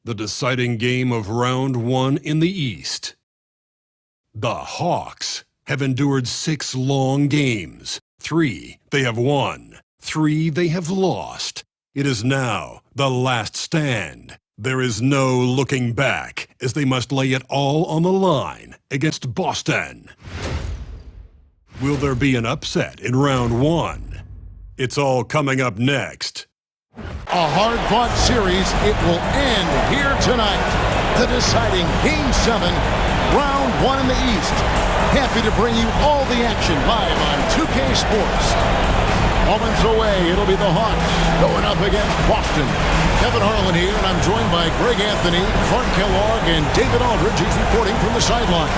The deciding game of round one in the East. The Hawks have endured 6 long games. 3 they have won, 3 they have lost. It is now the last stand. There is no looking back as they must lay it all on the line against Boston. Will there be an upset in round one? It's all coming up next. A hard-fought series. It will end here tonight. The deciding Game 7, Round 1 in the East. Happy to bring you all the action live on 2K Sports. Moments away, it'll be the Hawks going up against Boston. Kevin Harlan here, and I'm joined by Greg Anthony, Clark Kellogg, and David Aldridge. He's reporting from the sidelines.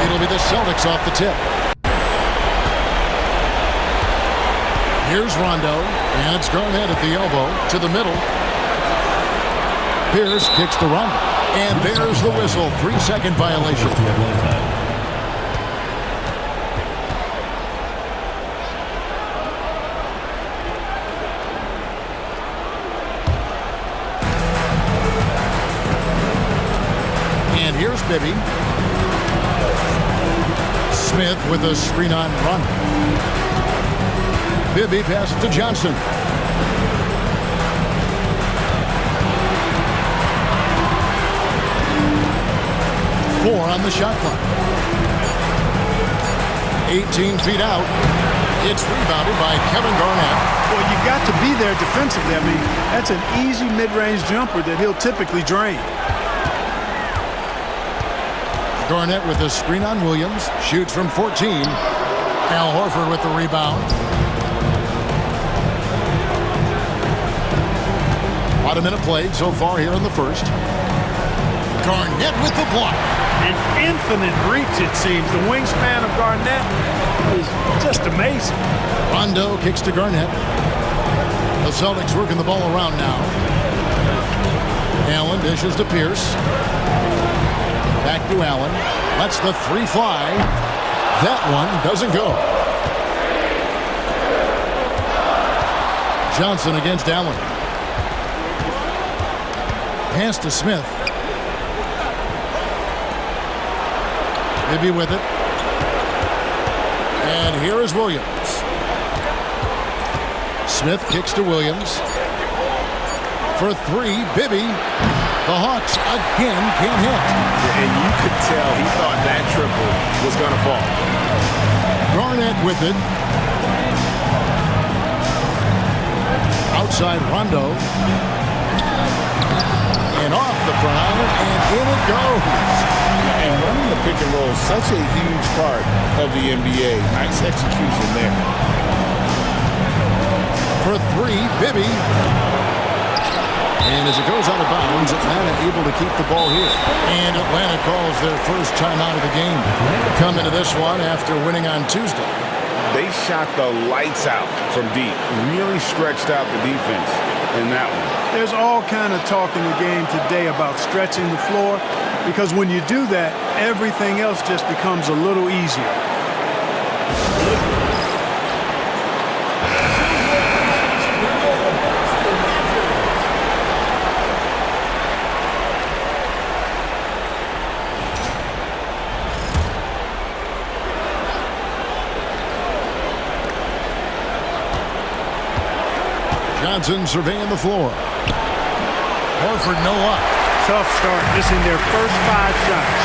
It'll be the Celtics off the tip. Here's Rondo, and it's Garnett at the elbow to the middle. Pierce kicks to Rondo, and there's the whistle. 3-second violation. And here's Bibby. Smith with a screen on Rondo. Bibby passes to Johnson. Four on the shot clock. 18 feet out. It's rebounded by Kevin Garnett. Well, you've got to be there defensively. I mean, that's an easy mid-range jumper that he'll typically drain. Garnett with a screen on Williams. Shoots from 14. Al Horford with the rebound. About a minute played so far here in the first. Garnett with the block. An infinite reach, it seems. The wingspan of Garnett is just amazing. Rondo kicks to Garnett. The Celtics working the ball around now. Allen dishes to Pierce. Back to Allen. Lets the three fly. That one doesn't go. Johnson against Allen. Pass to Smith. Bibby with it. And here is Williams. Smith kicks to Williams. For 3, Bibby. The Hawks again can't hit. And you could tell he thought that triple was going to fall. Garnett with it. Outside Rondo. And off the prime, and in it goes. And running the pick and roll is such a huge part of the NBA. Nice execution there. For 3, Bibby. And as it goes out of bounds, Atlanta able to keep the ball here. And Atlanta calls their first timeout of the game. Come into this one after winning on Tuesday. They shot the lights out from deep. Really stretched out the defense in that one. There's all kind of talk in the game today about stretching the floor, because when you do that, everything else just becomes a little easier. Johnson surveying the floor. Horford no luck. Tough start, missing their first 5 shots.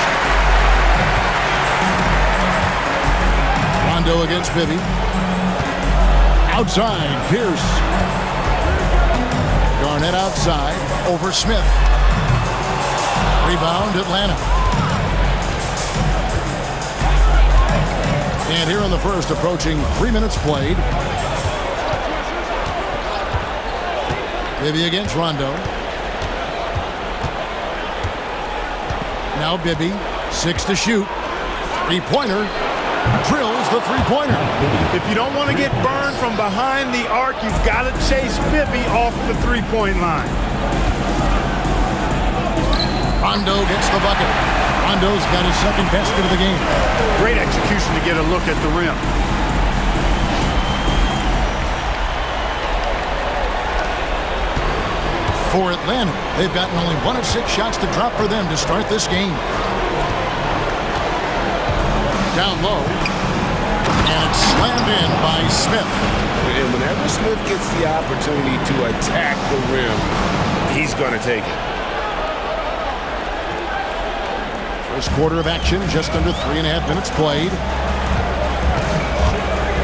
Rondo against Bibby. Outside, Pierce. Garnett outside, over Smith. Rebound, Atlanta. And here in the first, approaching 3 minutes played. Bibby against Rondo. Now Bibby, 6 to shoot. Three-pointer. Drills the three-pointer. If you don't want to get burned from behind the arc, you've got to chase Bibby off the three-point line. Rondo gets the bucket. Rondo's got his second basket of the game. Great execution to get a look at the rim. For Atlanta, they've gotten only 1 of 6 shots to drop for them to start this game. Down low. And it's slammed in by Smith. And whenever Smith gets the opportunity to attack the rim, he's going to take it. First quarter of action, just under 3.5 minutes played.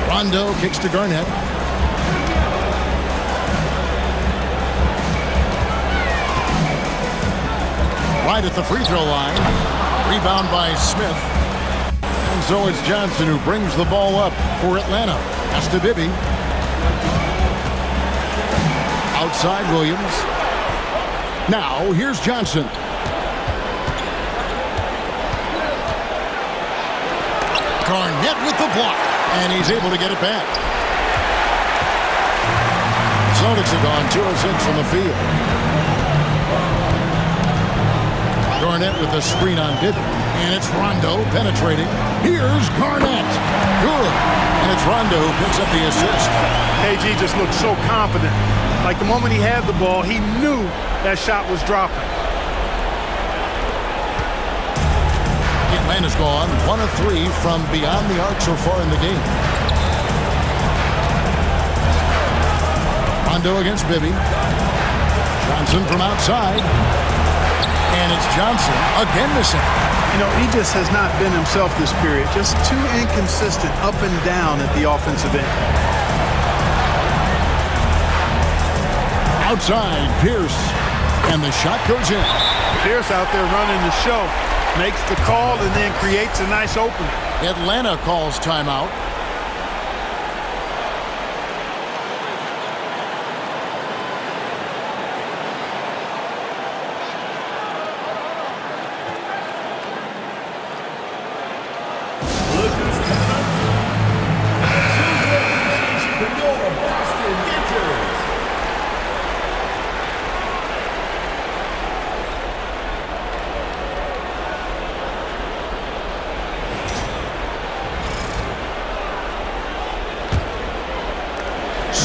Rondo kicks to Garnett. Right at the free throw line. Rebound by Smith. And so it's Johnson who brings the ball up for Atlanta. Pass to Bibby. Outside Williams. Now here's Johnson. Garnett with the block. And he's able to get it back. Celtics have gone 2 of 6 from the field. Garnett with the screen on Bibby. And it's Rondo penetrating. Here's Garnett. Good. And it's Rondo who picks up the assist. KG just looked so confident. Like the moment he had the ball, he knew that shot was dropping. Atlanta's gone 1 of 3 from beyond the arc so far in the game. Rondo against Bibby. Johnson from outside. And it's Johnson again missing. You know, he just has not been himself this period. Just too inconsistent up and down at the offensive end. Outside, Pierce. And the shot goes in. Pierce out there running the show. Makes the call and then creates a nice opening. Atlanta calls timeout.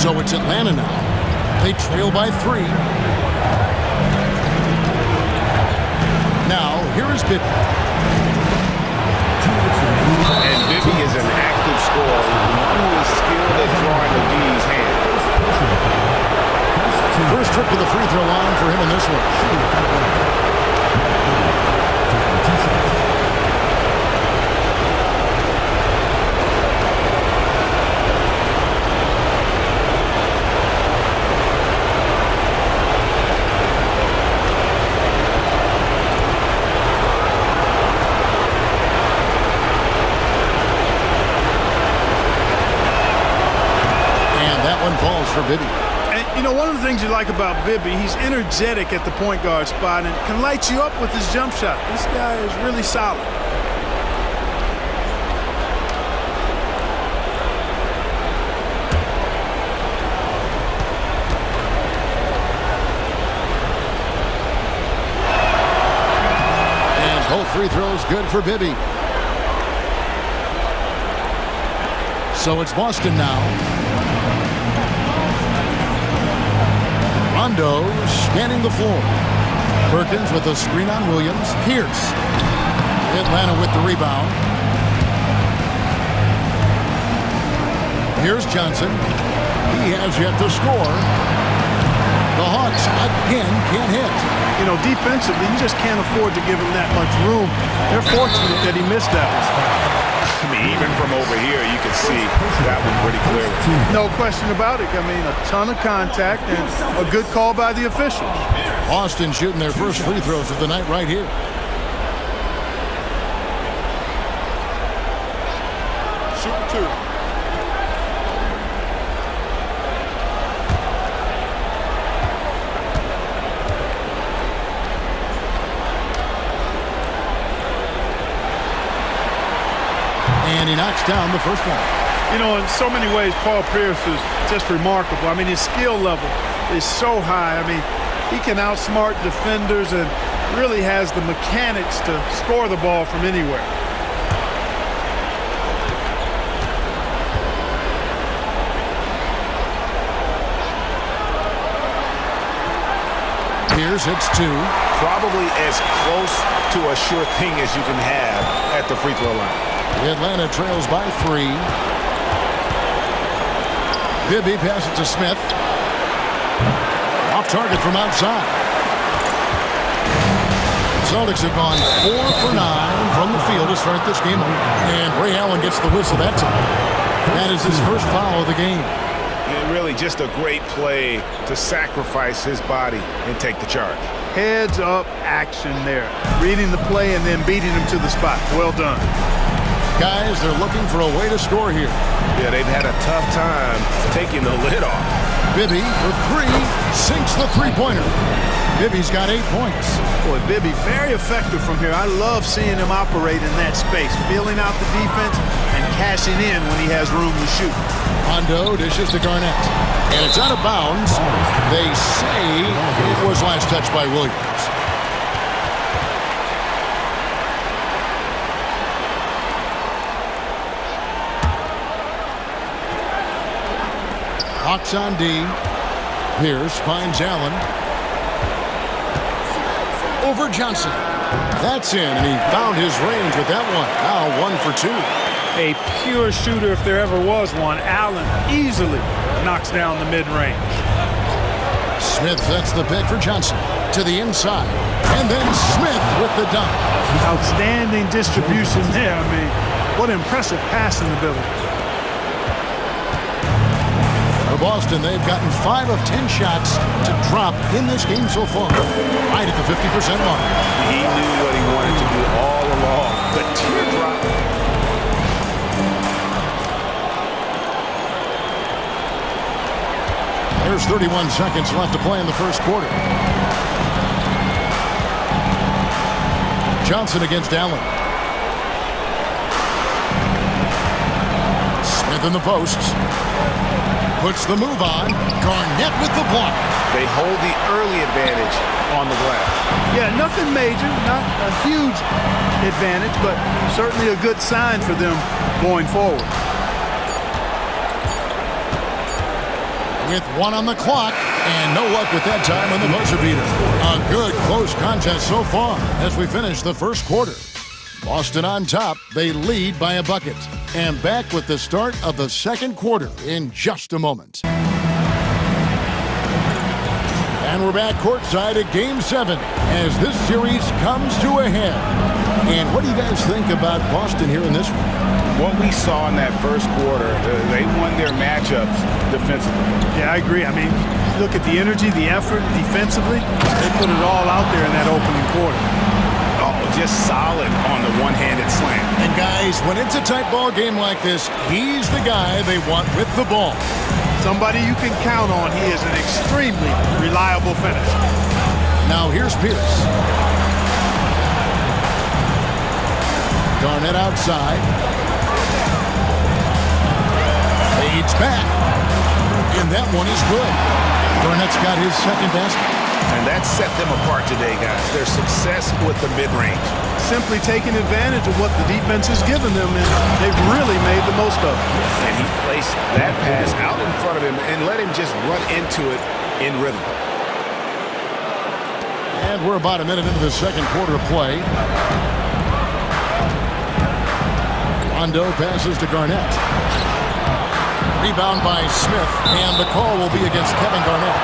So it's Atlanta now. They trail by 3. Now, here is Bibby. And Bibby is an active scorer who is skilled at drawing the D's hands. First trip to the free throw line for him in this one. Falls for Bibby. And, you know, one of the things you like about Bibby, he's energetic at the point guard spot and can light you up with his jump shot. This guy is really solid. And both free throws good for Bibby. So it's Boston now. Rondo scanning the floor. Perkins with a screen on Williams. Pierce. Atlanta with the rebound. Here's Johnson. He has yet to score. The Hawks again can't hit. You know, defensively, you just can't afford to give him that much room. They're fortunate that he missed that. I mean, even from over here, you can see that one pretty clearly. No question about it. I mean, a ton of contact and a good call by the officials. Boston shooting their first free throws of the night right here. Shoot 2. And he knocks down the first one. You know, in so many ways, Paul Pierce is just remarkable. I mean, his skill level is so high. I mean, he can outsmart defenders and, Really has the mechanics to score the ball from anywhere. Pierce hits two. Probably as close to a sure thing as you can have at the free throw line. Atlanta trails by 3. Bibby passes to Smith. Off target from outside. Celtics have gone 4 for 9 from the field to start this game. And Ray Allen gets the whistle that time. That is his first foul of the game. And really just a great play to sacrifice his body and take the charge. Heads up action there. Reading the play and then beating him to the spot. Well done. Guys, they're looking for a way to score here. Yeah, they've had a tough time taking the lid off. Bibby for 3, sinks the three-pointer. Bibby's got 8 points. Boy, Bibby, very effective from here. I love seeing him operate in that space, feeling out the defense and cashing in when he has room to shoot. Rondo dishes to Garnett. And it's out of bounds. They say it was last touched by Williams. Hawks on D. Pierce finds Allen. Over Johnson. That's in, and he found his range with that one. Now 1 for 2. A pure shooter if there ever was one. Allen easily knocks down the mid-range. Smith sets the pick for Johnson to the inside. And then Smith with the dunk. Outstanding distribution there. I mean, what impressive passing ability. For Boston, they've gotten 5 of 10 shots to drop in this game so far. Right at the 50% mark. He knew what he wanted to do all along. The teardrop. There's 31 seconds left to play in the first quarter. Johnson against Allen. Smith in the posts. Puts the move on. Garnett with the block. They hold the early advantage on the glass. Yeah, nothing major, not a huge advantage, but certainly a good sign for them going forward. With 1 on the clock, and no luck with that time on the buzzer beater. A good close contest so far as we finish the first quarter. Boston on top, they lead by a bucket. And back with the start of the second quarter in just a moment. And we're back courtside at Game 7 as this series comes to a head. And what do you guys think about Boston here in this one? What we saw in that first quarter, they won their matchups defensively. Yeah, I agree. I mean, look at the energy, the effort defensively. They put it all out there in that opening quarter. Oh, just solid on the one-handed slam. And guys, when it's a tight ball game like this, he's the guy they want with the ball. Somebody you can count on. He is an extremely reliable finisher. Now here's Pierce. Garnett outside. Fades back. And that one is good. Garnett's got his second basket. And that set them apart today, guys. Their success with the mid-range. Simply taking advantage of what the defense has given them, and they've really made the most of it. And he placed that pass out in front of him and let him just run into it in rhythm. And we're about a minute into the second quarter of play. Rondo passes to Garnett. Rebound by Smith, and the call will be against Kevin Garnett.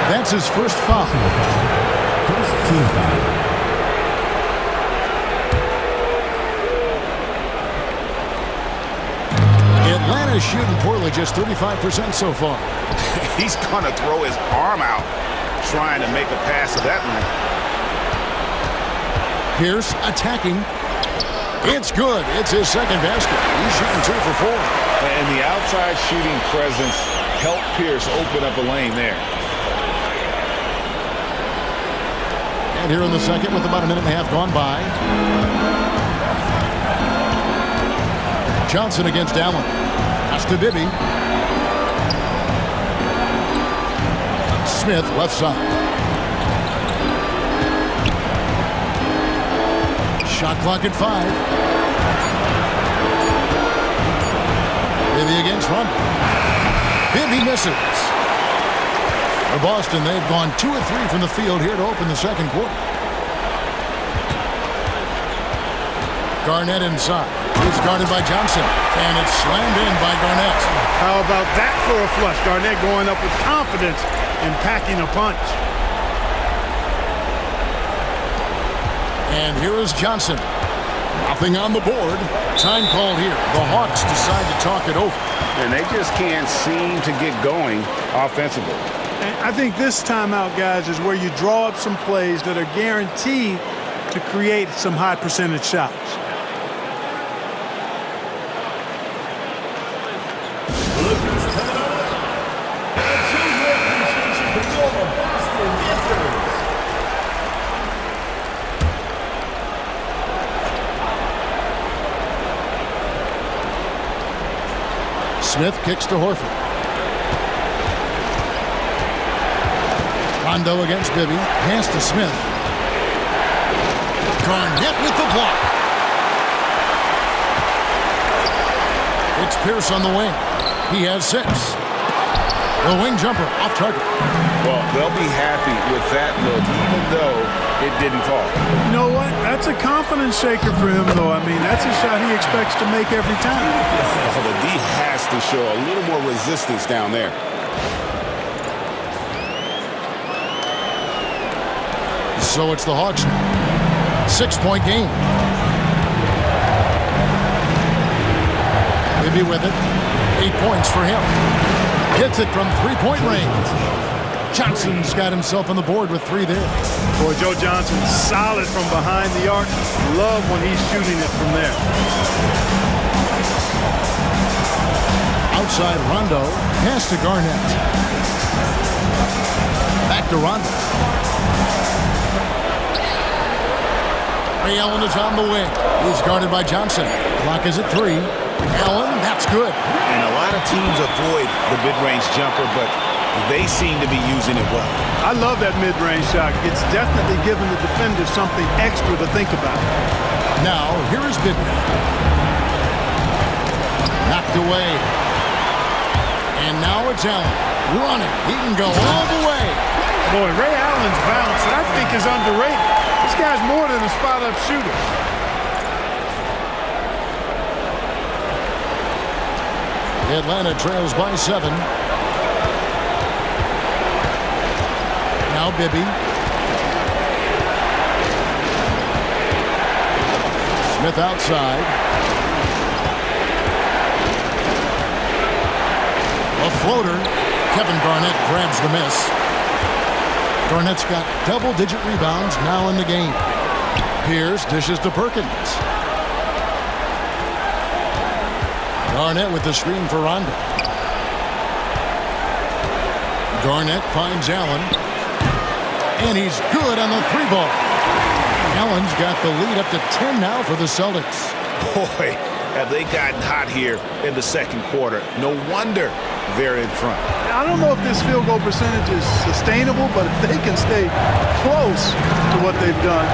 That's his first foul. First team foul. Atlanta's shooting poorly, just 35% so far. He's going to throw his arm out trying to make a pass of that length. Pierce attacking. It's good. It's his second basket. He's shooting 2 for 4. And the outside shooting presence helped Pierce open up a lane there. And here in the second with about a minute and a half gone by. Johnson against Allen. Pass to Bibby. Smith left side. Shot clock at 5. Bibby against Rondo. Bibby misses. For Boston, they've gone 2 of 3 from the field here to open the second quarter. Garnett inside. He's guarded by Johnson. And it's slammed in by Garnett. How about that for a flush? Garnett going up with confidence and packing a punch. And here is Johnson. Nothing on the board. Time called here. The Hawks decide to talk it over. And they just can't seem to get going offensively. And I think this timeout, guys, is where you draw up some plays that are guaranteed to create some high percentage shots. Smith kicks to Horford. Rondo against Bibby. Pass to Smith. Garnett with the block. It's Pierce on the wing. He has 6. The wing jumper off target. Well, they'll be happy with that look, even though it didn't fall. You know what? That's a confidence shaker for him, though. I mean, that's a shot he expects to make every time. So the D has to show a little more resistance down there. So it's the Hawks now. 6-point game. Bibby with it. 8 points for him. Hits it from 3-point range. Johnson's got himself on the board with 3 there. Boy, Joe Johnson's solid from behind the arc. Love when he's shooting it from there. Outside Rondo. Pass to Garnett. Back to Rondo. Ray Allen is on the wing. He's guarded by Johnson. Clock is at 3. Allen, that's good. And a lot of teams avoid the mid-range jumper, but they seem to be using it well. I love that mid-range shot. It's definitely giving the defender something extra to think about. Now, here is Bibby. Knocked away. And now it's Allen. Running. He can go all the way. Boy, Ray Allen's bounce, I think, is underrated. This guy's more than a spot-up shooter. Atlanta trails by 7. Now Bibby. Smith outside. A floater. Kevin Garnett grabs the miss. Garnett's got double-digit rebounds now in the game. Pierce dishes to Perkins. Garnett with the screen for Rondo. Garnett finds Allen. And he's good on the 3-ball. Allen's got the lead up to 10 now for the Celtics. Boy, have they gotten hot here in the second quarter. No wonder they're in front. I don't know if this field goal percentage is sustainable, but if they can stay close to what they've done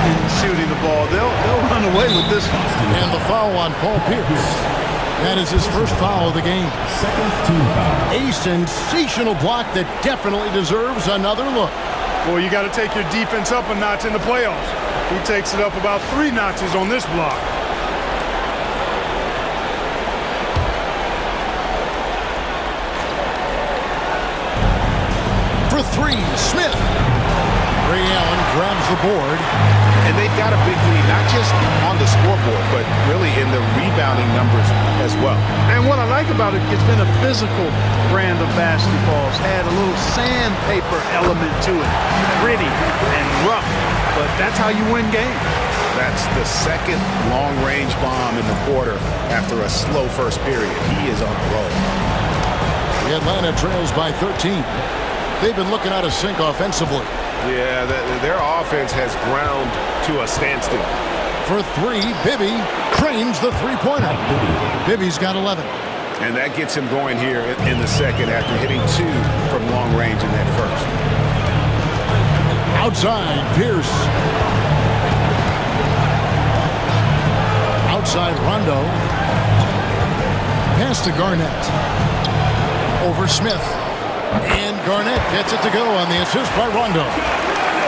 in shooting the ball, they'll run away with this one. And the foul on Paul Pierce. That is his first foul of the game. Second team foul. A sensational block that definitely deserves another look. Boy, you got to take your defense up a notch in the playoffs. He takes it up about 3 notches on this block. For 3, Smith. Ray Allen grabs the board. And they've got a big lead, not just on the scoreboard, but really in the rebounding numbers as well. And what I like about it, it's been a physical brand of basketball. It's had a little sandpaper element to it. Gritty and rough, but that's how you win games. That's the second long-range bomb in the quarter after a slow first period. He is on a roll. The Atlanta trails by 13. They've been looking out of sync offensively. Yeah, their offense has ground to a standstill. For 3, Bibby cranes the 3-pointer. Bibby's got 11. And that gets him going here in the second after hitting 2 from long range in that first. Outside, Pierce. outside Rondo. Pass to Garnett. Over Smith. And Garnett gets it to go on the assist by Rondo.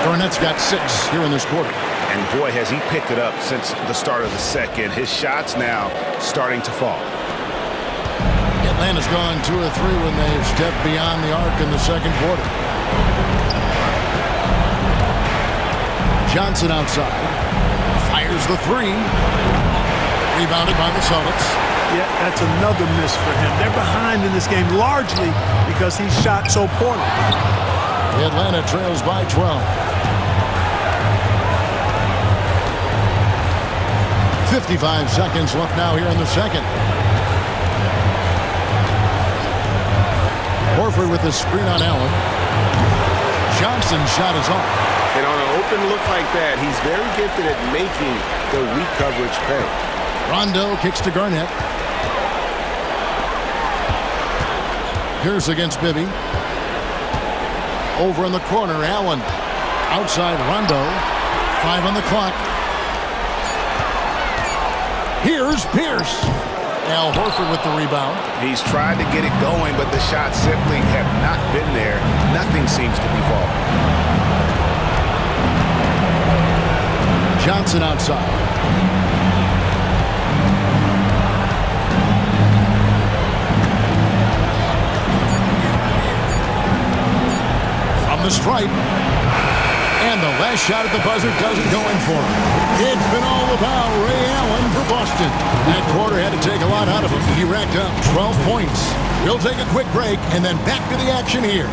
Garnett's got 6 here in this quarter. And boy, has he picked it up since the start of the second. His shots now starting to fall. Atlanta's gone 2 of 3 when they've stepped beyond the arc in the second quarter. Johnson outside. Fires the 3. Rebounded by the Celtics. Yeah, that's another miss for him. They're behind in this game largely because he shot so poorly. Atlanta trails by 12. 55 seconds left now here in the second. Horford with the screen on Allen. Johnson's shot is off. And on an open look like that, he's very gifted at making the weak coverage pay. Rondo kicks to Garnett. Pierce against Bibby. Over in the corner, Allen. Outside Rondo. 5 on the clock. Here's Pierce. Al Horford with the rebound. He's tried to get it going, but the shots simply have not been there. Nothing seems to be falling. Johnson outside. From the stripe. And the last shot at the buzzer doesn't go in for him. It's been all about Ray Allen for Boston. That quarter had to take a lot out of him. He racked up 12 points. We'll take a quick break and then back to the action here.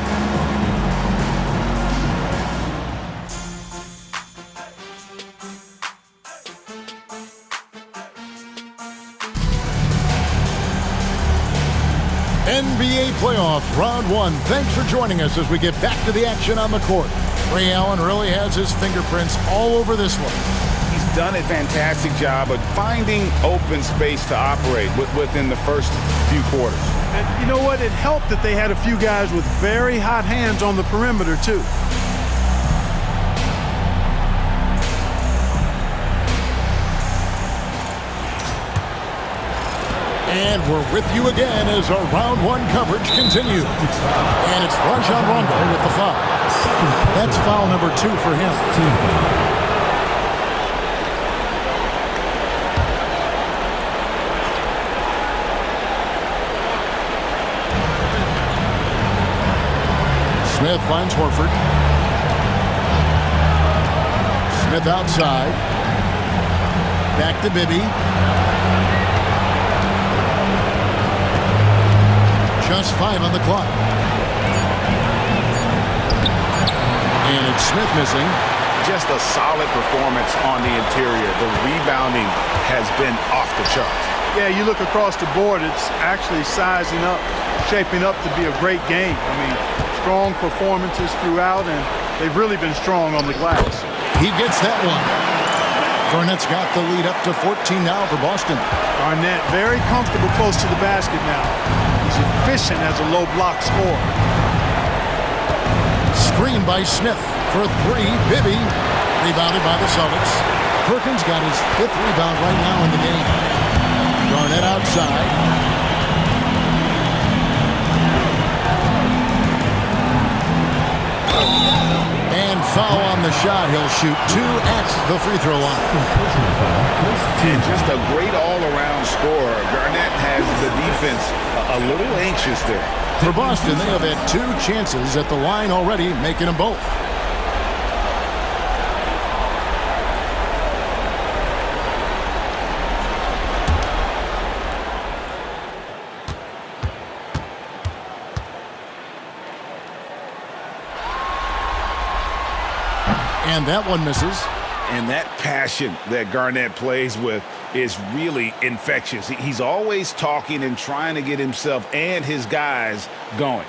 NBA playoff round 1. Thanks for joining us as we get back to the action on the court. Ray Allen really has his fingerprints all over this one. He's done a fantastic job of finding open space to operate within the first few quarters. And you know what? It helped that they had a few guys with very hot hands on the perimeter, too. And we're with you again as our round 1 coverage continues. And it's Rajon Rondo with the foul. That's foul number 2 for him. Smith finds Horford. Smith outside. Back to Bibby. Just 5 on the clock. And it's Smith missing. Just a solid performance on the interior. The rebounding has been off the charts. Yeah, you look across the board, it's actually sizing up, shaping up to be a great game. I mean, strong performances throughout, and they've really been strong on the glass. He gets that one. Garnett's got the lead up to 14 now for Boston. Garnett very comfortable close to the basket now. He's efficient as a low block scorer. Screen by Smith for 3. Bibby rebounded by the Celtics. Perkins got his 5th rebound right now in the game. Garnett outside. And foul on the shot. He'll shoot 2 at the free throw line. And just a great all-around scorer. Garnett has the defense a little anxious there. For Boston, they have had 2 chances at the line already, making them both. And that one misses. And that passion that Garnett plays with is really infectious. He's always talking and trying to get himself and his guys going.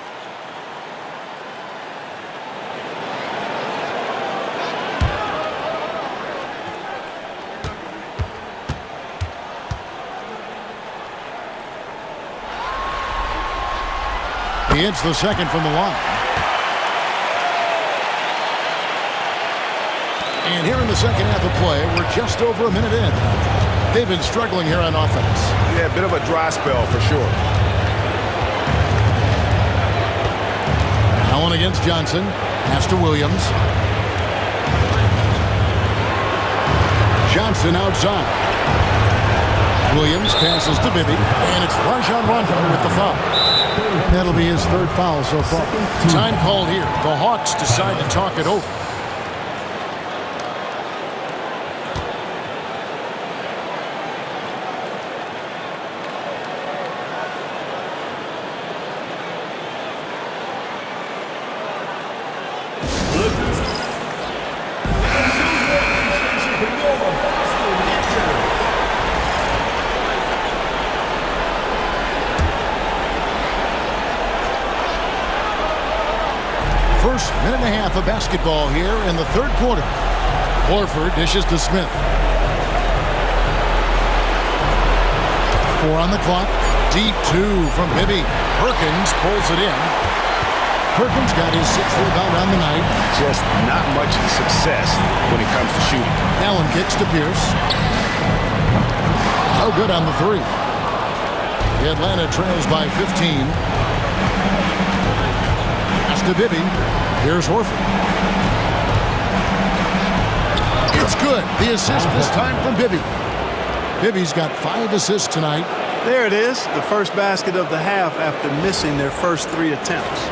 He hits the second from the line. And here in the second half of play, we're just over a minute in. They've been struggling here on offense. Yeah, a bit of a dry spell for sure. Allen against Johnson. Pass to Williams. Johnson outside. Williams passes to Bibby, and it's Rajon Rondo with the foul. That'll be his third foul so far. Time called here. The Hawks decide to talk it over. First minute and a half of basketball here in the third quarter. Horford dishes to Smith. 4 on the clock. Deep 2 from Bibby. Perkins pulls it in. Perkins got his 6th rebound on the night. Just not much success when it comes to shooting. Allen kicks to Pierce. No good on the 3. Atlanta trails by 15. Pass to Bibby. Here's Horford. It's good. The assist this time from Bibby. Bibby's got 5 assists tonight. There it is, the first basket of the half after missing their first 3 attempts.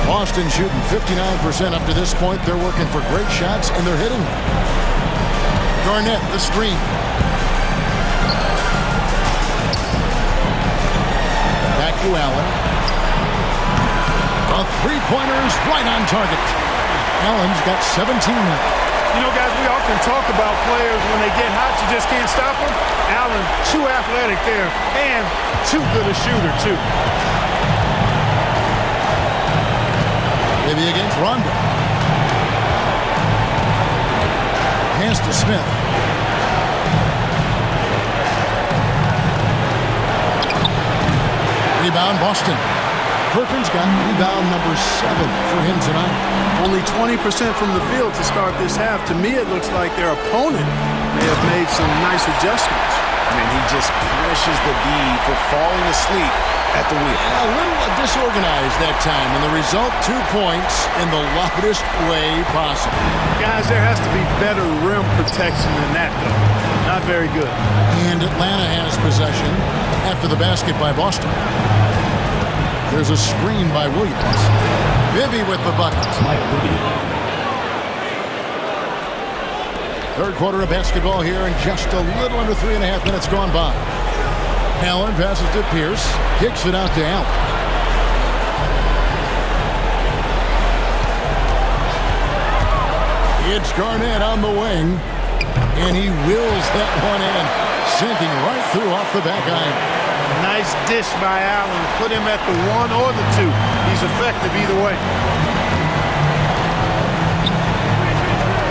Boston shooting 59% up to this point. They're working for great shots, and they're hitting them. Garnett, the screen. Back to Allen. A three-pointer's right on target. Allen's got 17 now. You know, guys, we often talk about players when they get hot, you just can't stop them. Allen, too athletic there, and too good a shooter, too. Maybe against Rondo. Pass to Smith. Rebound, Boston. Perkins got rebound number 7 for him tonight. Only 20% from the field to start this half. To me, it looks like their opponent may have made some nice adjustments. And he just punishes the D for falling asleep at the wheel. A little disorganized that time, and the result, 2 points in the loudest way possible. Guys, there has to be better rim protection than that, though. Not very good. And Atlanta has possession after the basket by Boston. There's a screen by Williams. Bibby with the bucket. Third quarter of basketball here, and just a little under 3.5 minutes gone by. Allen passes to Pierce. Kicks it out to Allen. It's Garnett on the wing. And he wills that one in. Sinking right through off the back iron. Nice dish by Allen. Put him at the 1 or the 2. He's effective either way.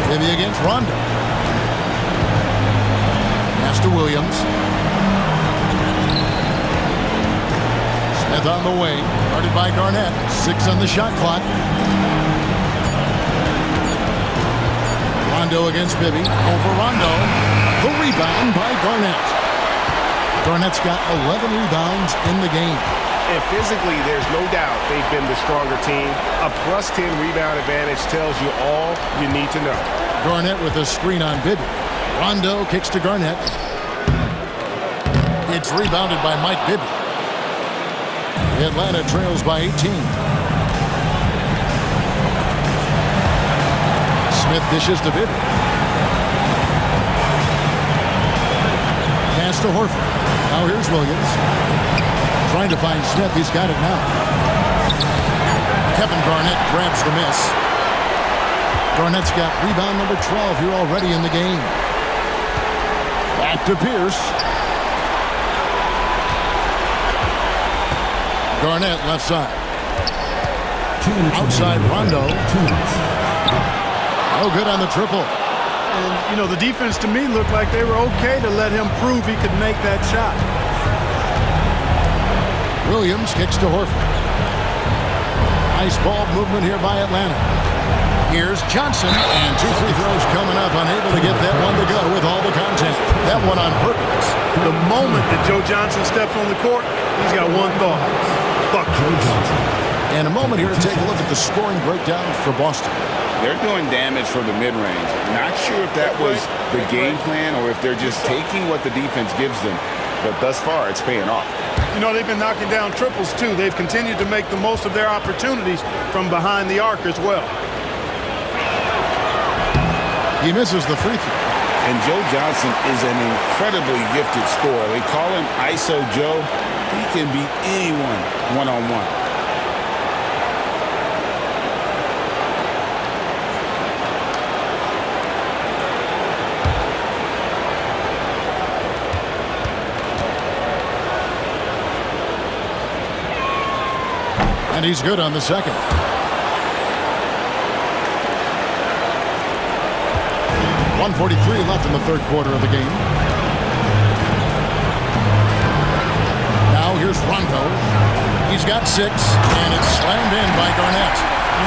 Maybe against Rondo. Pass to Williams. Smith on the way. Guarded by Garnett. 6 on the shot clock. Rondo against Bibby. Over Rondo. The rebound by Garnett. Garnett's got 11 rebounds in the game. And physically, there's no doubt they've been the stronger team. A plus 10 rebound advantage tells you all you need to know. Garnett with a screen on Bibby. Rondo kicks to Garnett. It's rebounded by Mike Bibby. Atlanta trails by 18. Smith dishes to Bibby. Pass to Horford. Now here's Williams. Trying to find Smith. He's got it now. Kevin Garnett grabs the miss. Garnett's got rebound number 12 here already in the game. Back to Pierce. Garnett left side. Outside Rondo. No good on the triple. And, you know, the defense to me looked like they were okay to let him prove he could make that shot. Williams kicks to Horford. Nice ball movement here by Atlanta. Here's Johnson, and 2 free throws coming up, unable to get that one to go with all the contact. That one on purpose. The moment that Joe Johnson steps on the court, he's got one thought. Buckets. And a moment here to take a look at the scoring breakdown for Boston. They're doing damage from the mid-range. Not sure if that was the game plan or if they're just taking what the defense gives them. But thus far, it's paying off. You know, they've been knocking down triples, too. They've continued to make the most of their opportunities from behind the arc as well. He misses the free throw. And Joe Johnson is an incredibly gifted scorer. They call him ISO Joe. He can beat anyone one-on-one. And he's good on the second. .143 left in the third quarter of the game. Now here's Rondo. He's got 6, and it's slammed in by Garnett.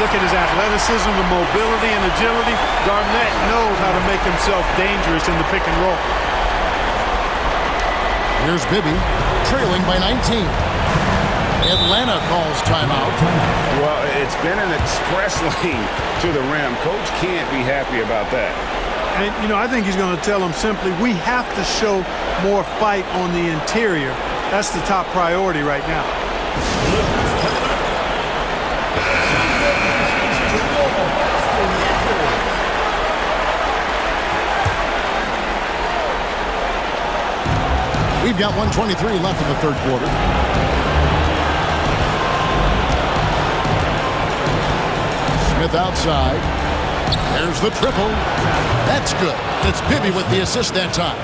Look at his athleticism, the mobility, and agility. Garnett knows how to make himself dangerous in the pick and roll. Here's Bibby, trailing by 19. Atlanta calls timeout. Well, it's been an express lane to the rim. Coach can't be happy about that. And, you know, I think he's going to tell them simply, we have to show more fight on the interior. That's the top priority right now. We've got 1:23 left in the third quarter. Smith outside. There's the triple. That's good. It's Bibby with the assist that time.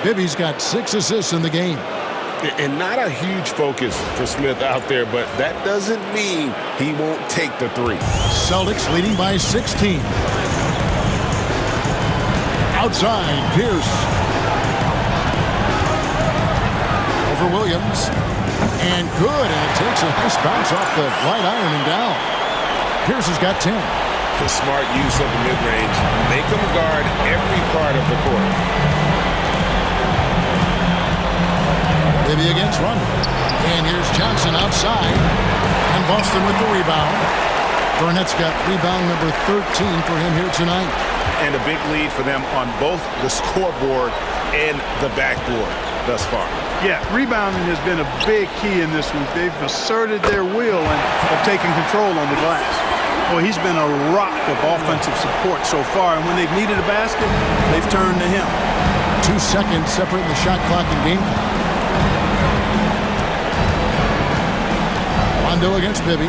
Bibby's got 6 assists in the game. And not a huge focus for Smith out there, but that doesn't mean he won't take the 3. Celtics leading by 16. Outside, Pierce. Over Williams. And good, and it takes a nice bounce off the right iron and down. Pierce has got 10. The smart use of the mid-range. Make them guard every part of the court. Bibby against Rondo. And here's Johnson outside. And Boston with the rebound. Garnett's got rebound number 13 for him here tonight. And a big lead for them on both the scoreboard and the backboard thus far. Yeah, rebounding has been a big key in this week. They've asserted their will and have taken control on the glass. Well, he's been a rock of offensive support so far, and when they've needed a basket, they've turned to him. 2 seconds separating the shot clock and game clock. Rondo against Bibby.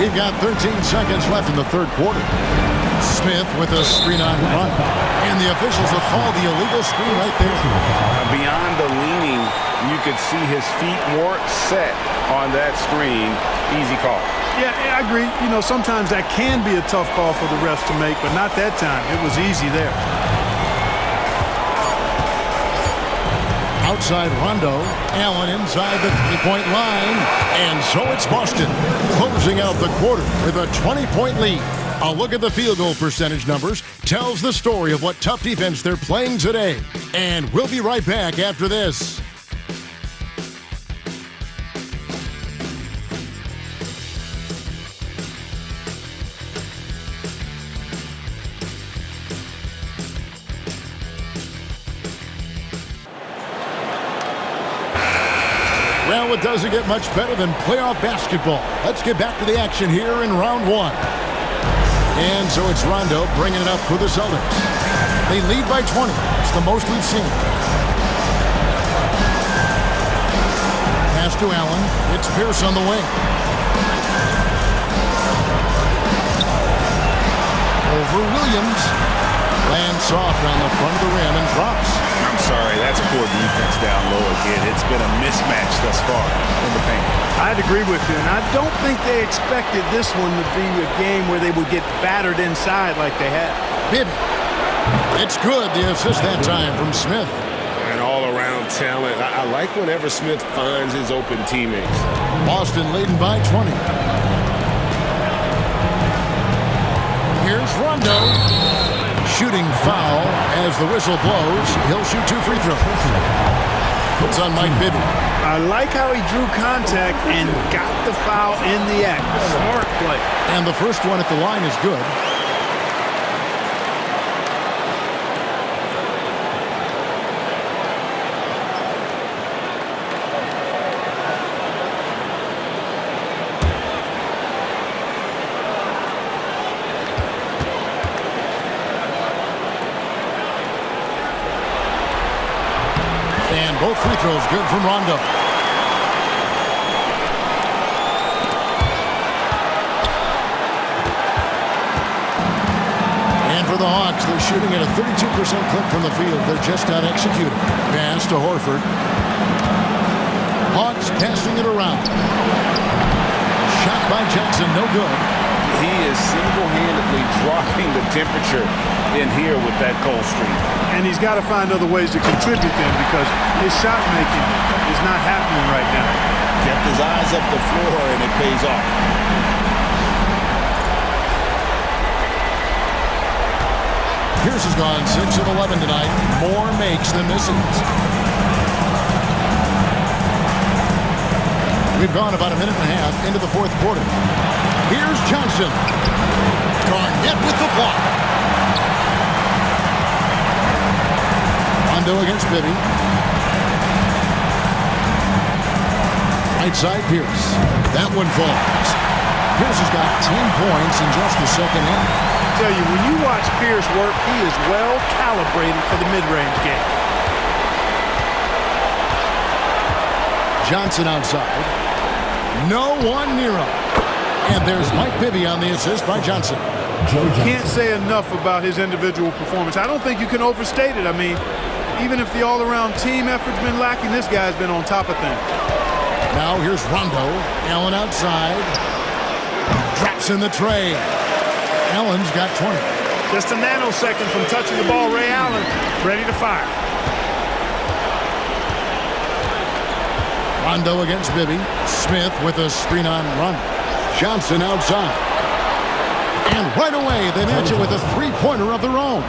We've got 13 seconds left in the third quarter. Smith with a screen-on run. And the officials have called the illegal screen right there. Beyond the leaning, you could see his feet more set on that screen. Easy call. Yeah, I agree. You know, sometimes that can be a tough call for the refs to make, but not that time. It was easy there. Outside Rondo. Allen inside the three-point line. And so it's Boston closing out the quarter with a 20-point lead. A look at the field goal percentage numbers tells the story of what tough defense they're playing today. And we'll be right back after this. Well, it doesn't get much better than playoff basketball. Let's get back to the action here in round 1. And so it's Rondo bringing it up for the Celtics. They lead by 20. It's the most we've seen. Pass to Allen. It's Pierce on the wing. Over Williams. Lands soft on the front of the rim and drops. I'm sorry, that's poor defense down low again. It's been a mismatch thus far in the paint. I'd agree with you, and I don't think they expected this one to be a game where they would get battered inside like they had. Bibby. It's good, the assist that time from Smith. An all-around all-around talent. I like whenever Smith finds his open teammates. Boston leading by 20. Here's Rondo. Shooting foul as the whistle blows. He'll shoot 2 free throws. It's on Mike Bibby. I like how he drew contact and got the foul in the act. Smart play. And the first one at the line is good. And both free throws good from Rondo. And for the Hawks, they're shooting at a 32% clip from the field. They're just not executing. Pass to Horford. Hawks passing it around. Shot by Johnson, no good. He is single-handedly dropping the temperature in here with that cold streak. And he's got to find other ways to contribute then because his shot making is not happening right now. Kept his eyes up the floor and it pays off. Pierce has gone 6 of 11 tonight. More makes than misses. We've gone about a minute and a half into the fourth quarter. Here's Johnson. Garnett with the block. Rondo against Bibby. Right side Pierce. That one falls. Pierce has got 10 points in just the second half. I tell you, when you watch Pierce work, he is well calibrated for the mid-range game. Johnson outside. No one near him. And there's Mike Bibby on the assist by Johnson. Can't say enough about his individual performance. I don't think you can overstate it. I mean, even if the all-around team effort's been lacking, this guy's been on top of things. Now here's Rondo. Allen outside. Drops in the tray. Allen's got 20. Just a nanosecond from touching the ball. Ray Allen ready to fire. Rondo against Bibby. Smith with a screen on Rondo. Johnson outside. And right away, they match it with a three-pointer of their own.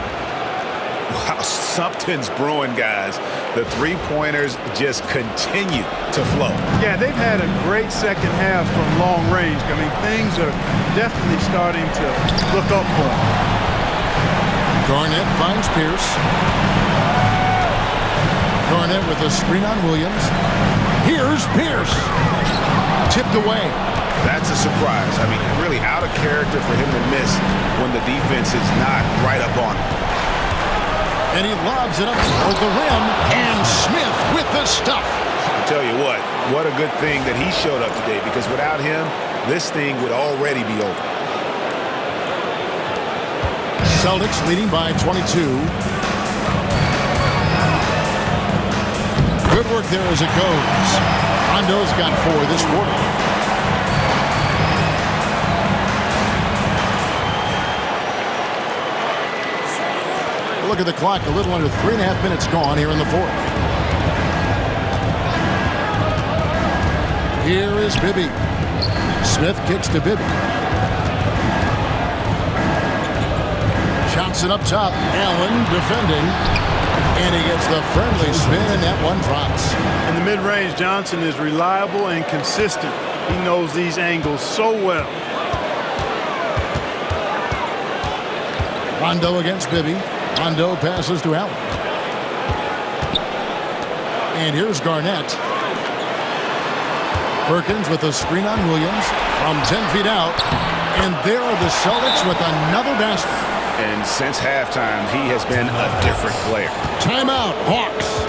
Wow, something's brewing, guys. The three-pointers just continue to flow. Yeah, they've had a great second half from long range. I mean, things are definitely starting to look up for them. Garnett finds Pierce. Garnett with a screen on Williams. Here's Pierce. Tipped away. That's a surprise. I mean, really out of character for him to miss when the defense is not right up on him. And he lobs it up toward the rim. And Smith with the stuff. I tell you what a good thing that he showed up today, because without him, this thing would already be over. Celtics leading by 22. Good work there as it goes. Rondo's got 4 this quarter. Look at the clock, a little under 3.5 minutes gone here in the fourth. Here is Bibby. Smith kicks to Bibby. Johnson up top. Allen defending. And he gets the friendly spin, and that one drops. In the mid-range, Johnson is reliable and consistent. He knows these angles so well. Rondo against Bibby. Rondo passes to Allen. And here's Garnett. Perkins with a screen on Williams from 10 feet out. And there are the Celtics with another basket. And since halftime, he has been a different player. Timeout, Hawks.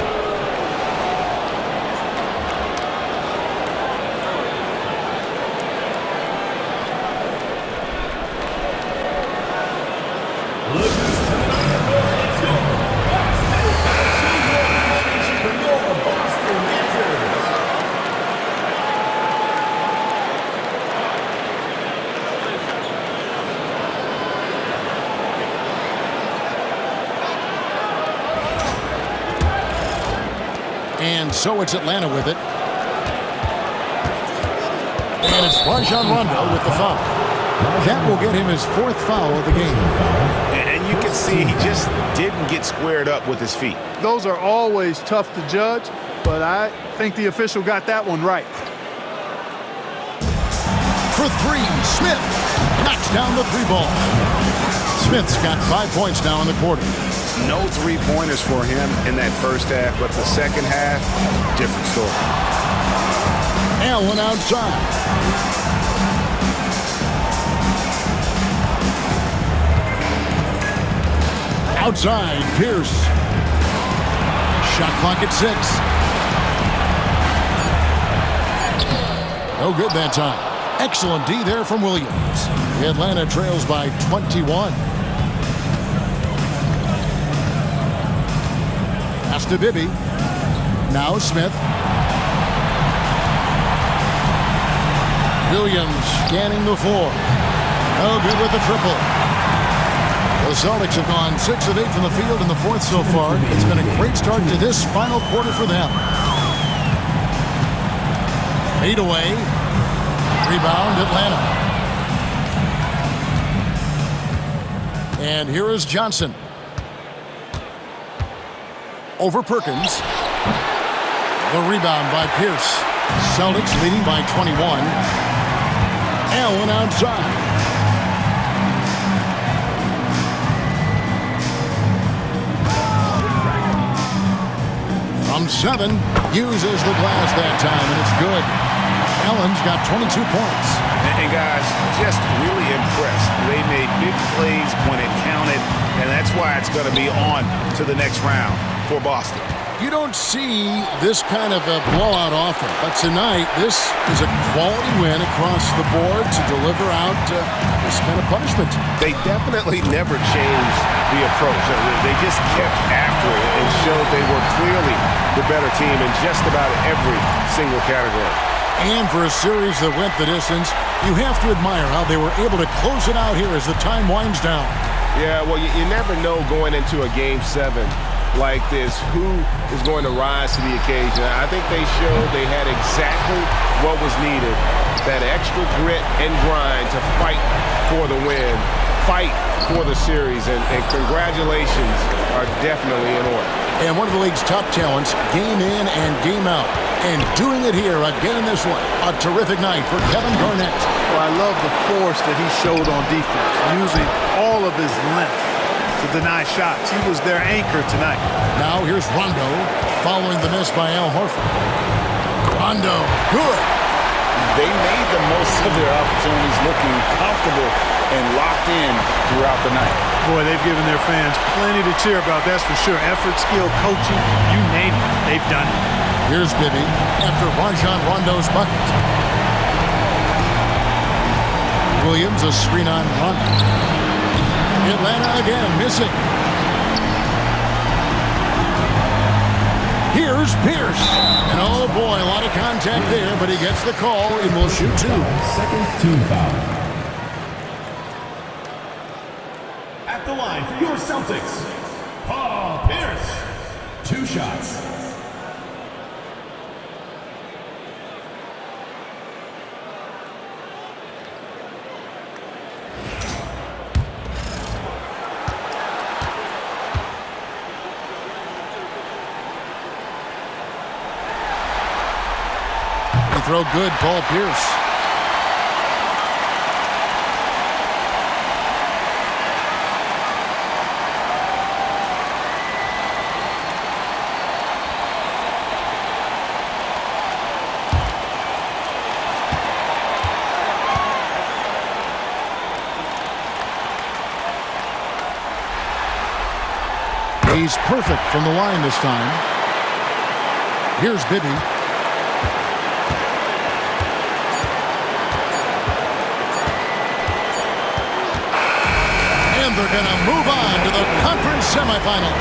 So it's Atlanta with it. And it's Rajon Rondo with the foul. That will get him his 4th foul of the game. And you can see he just didn't get squared up with his feet. Those are always tough to judge, but I think the official got that one right. For 3, Smith knocks down the 3 ball. Smith's got 5 points now in the quarter. No 3-pointers for him in that first half, but the second half, different story. Allen outside. Outside, Pierce. Shot clock at 6. No good that time. Excellent D there from Williams. Atlanta trails by 21. Pass to Bibby. Now Smith. Williams scanning the floor. No good with the triple. The Celtics have gone 6 of 8 from the field in the 4th so far. It's been a great start to this final quarter for them. Fade away. Rebound, Atlanta. And here is Johnson. Over Perkins. The rebound by Pierce. Celtics leading by 21. Allen outside. From 7, uses the glass that time, and it's good. Allen's got 22 points. And guys, just really impressed. They made big plays when it counted, and that's why it's going to be on to the next round for Boston. You don't see this kind of a blowout often, but tonight this is a quality win across the board to deliver out this kind of punishment. They definitely never changed the approach. They just kept after it and showed they were clearly the better team in just about every single category. And for a series that went the distance, you have to admire how they were able to close it out here as the time winds down. Yeah, well, you never know going into a Game 7 like this who is going to rise to the occasion. I think they showed they had exactly what was needed, that extra grit and grind to fight for the win, fight for the series, and congratulations are definitely in order. And one of the league's top talents, game in and game out. And doing it here again in this one. A terrific night for Kevin Garnett. Well, I love the force that he showed on defense, using all of his length to deny shots. He was their anchor tonight. Now here's Rondo, following the miss by Al Horford. Rondo, good. They made the most of their opportunities, looking comfortable and locked in throughout the night. Boy, they've given their fans plenty to cheer about, that's for sure. Effort, skill, coaching, you name it, they've done it. Here's Bibby after Rajon Rondo's bucket. Williams, a screen on Rondo. Atlanta again missing. Here's Pierce. And oh boy, a lot of contact there, but he gets the call and will shoot 2. Second team foul. At the line for your Celtics, Paul Pierce. 2 shots. Throw good, Paul Pierce. He's perfect from the line this time. Here's Bibby. They're going to move on to the conference semifinals.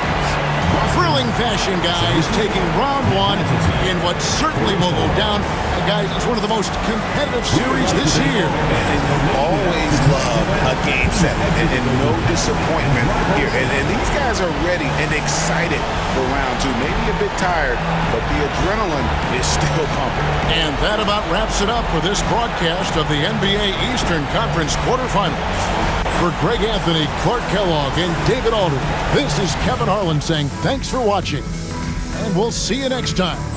Thrilling fashion, guys, taking round 1 in what certainly will go down guys, it's one of the most competitive series this year. And you always love a Game 7 and no disappointment here. And these guys are ready and excited for round 2. Maybe a bit tired, but the adrenaline is still pumping. And that about wraps it up for this broadcast of the NBA Eastern Conference quarterfinals. For Greg Anthony, Clark Kellogg, and David Alden, this is Kevin Harlan saying thanks for watching. And we'll see you next time.